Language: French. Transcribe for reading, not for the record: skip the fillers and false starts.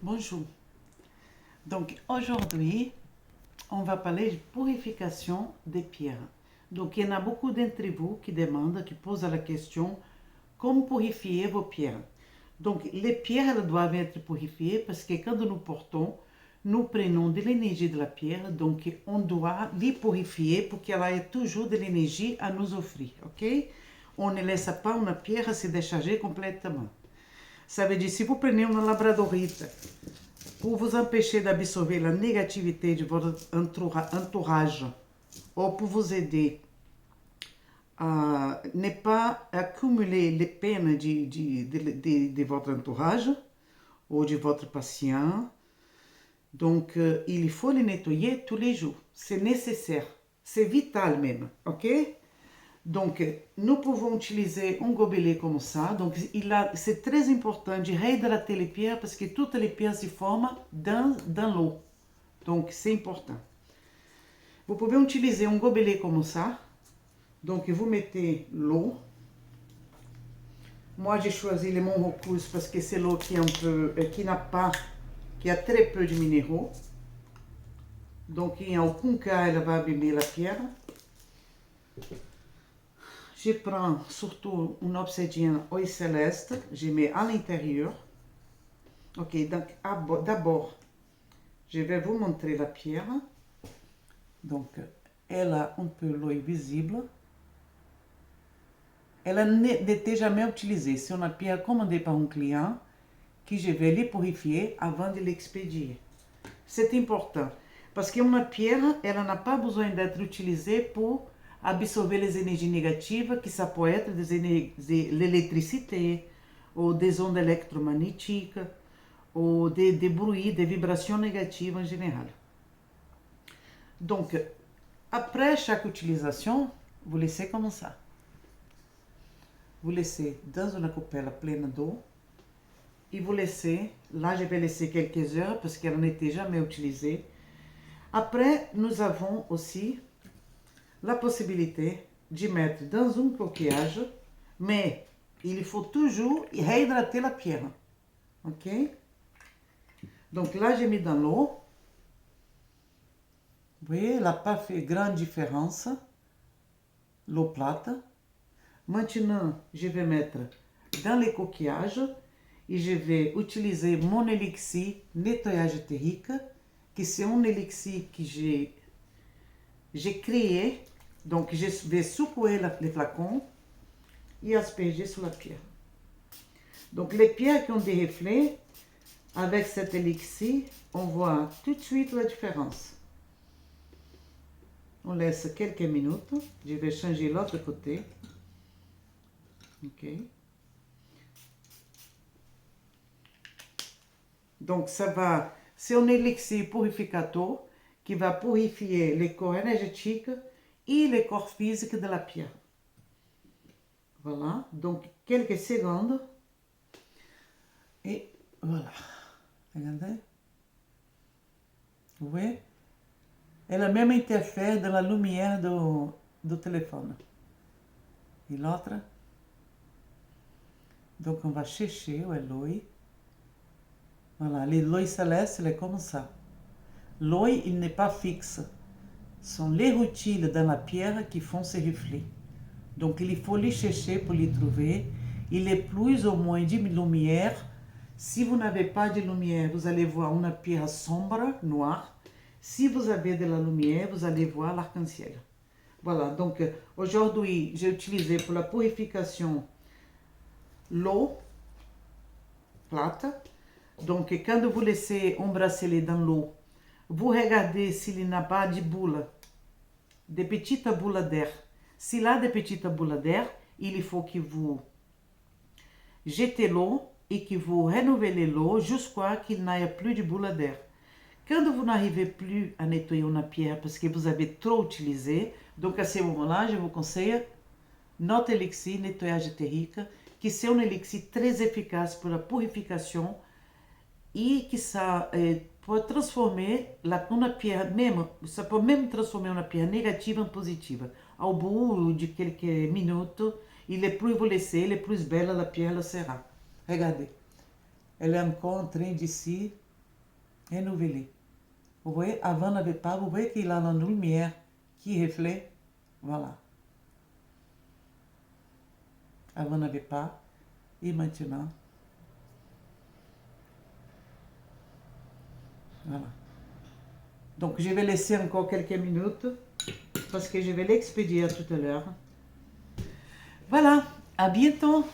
Bonjour. Donc aujourd'hui, on va parler de purification des pierres. Donc il y en a beaucoup d'entre vous qui demandent, qui posent la question, comment purifier vos pierres? Donc les pierres elles doivent être purifiées parce que quand nous portons, nous prenons de l'énergie de la pierre, donc on doit les purifier pour qu'elle ait toujours de l'énergie à nous offrir, ok? On ne laisse pas une pierre se décharger complètement. Ça veut dire, si vous prenez une labradorite pour vous empêcher d'absorber la négativité de votre entourage ou pour vous aider à ne pas accumuler les peines de votre entourage ou de votre patient. Donc, il faut les nettoyer tous les jours. C'est nécessaire. C'est vital même. OK? Donc, nous pouvons utiliser un gobelet comme ça. Donc, c'est très important de réhydrater les pierres parce que toutes les pierres se forment dans l'eau. Donc, c'est important. Vous pouvez utiliser un gobelet comme ça. Donc, vous mettez l'eau. Moi, j'ai choisi le Monrocous parce que c'est l'eau qui est un peu, qui a très peu de minéraux. Donc, em aucun cas, elle va abîmer la pierre. Je prends surtout une obsidienne oil céleste, je mets à l'intérieur. Ok, donc d'abord, je vais vous montrer la pierre. Donc, elle a un peu l'œil visible. Elle n'était jamais utilisée. C'est une pierre commandée par un client que je vais les purifier avant de l'expédier. C'est important parce qu'une pierre, elle n'a pas besoin d'être utilisée pour absorber les énergies négatives, que ça peut être de l'électricité ou des ondes électromagnétiques ou des bruits, des vibrations négatives en général. Donc, après chaque utilisation, vous laissez comme ça. Vous laissez dans une coupelle pleine d'eau et vous laissez, là je vais laisser quelques heures parce qu'elle n'était jamais utilisée. Après, nous avons aussi la possibilité de mettre dans un coquillage, mais il faut toujours réhydrater la pierre. Ok? Donc là, j'ai mis dans l'eau. Vous voyez, elle n'a pas fait grande différence, l'eau plate. Maintenant, je vais mettre dans les coquillages et je vais utiliser mon élixir nettoyage terrique, que c'est un élixir que j'ai créé. Donc, je vais secouer les flacons et asperger sur la pierre. Donc, les pierres qui ont des reflets, avec cet élixir, on voit tout de suite la différence. On laisse quelques minutes. Je vais changer l'autre côté. Ok. Donc, ça va, c'est un élixir purificateur qui va purifier les corps énergétiques et les corps physiques de la pierre. Voilà, donc quelques secondes. Et voilà. Regardez. Vous voyez? Elle même interfère dans la lumière du téléphone. Et l'autre. Donc, on va chercher où est l'œil. Voilà, l'œil céleste, il est comme ça. L'œil, il n'est pas fixe. Ce sont les routiles dans la pierre qui font ces reflets. Donc, il faut les chercher pour les trouver. Il est plus ou moins de lumière. Si vous n'avez pas de lumière, vous allez voir une pierre sombre, noire. Si vous avez de la lumière, vous allez voir l'arc-en-ciel. Voilà, donc aujourd'hui, j'ai utilisé pour la purification l'eau plate. Donc, quand vous laissez un bracelet dans l'eau, vous regardez s'il n'a pas de boules, de petites boules d'air. S'il a de petites boules d'air, il faut que vous jetez l'eau et que vous renouvelez l'eau jusqu'à qu'il n'y ait plus de boules d'air. Quand vous n'arrivez plus à nettoyer une pierre parce que vous avez trop utilisé, donc à ce moment-là, je vous conseille notre élixir nettoyage terrique, que c'est un élixir très efficace pour la purification e que ça pode transformar uma pierre, mesmo, ça peut même transformer une pierre négative en positive. Au bout de quelques minutes, et le plus vous laissez, le plus belle la pierre sera. Regardez, elle est encore en train de se renouvelé. Vous voyez, avant n'avait pas, vous voyez qu'il a une lumière qui reflète, voilà. Avant n'avait pas, et maintenant, voilà. Donc je vais laisser encore quelques minutes, parce que je vais l'expédier tout à l'heure. Voilà, à bientôt!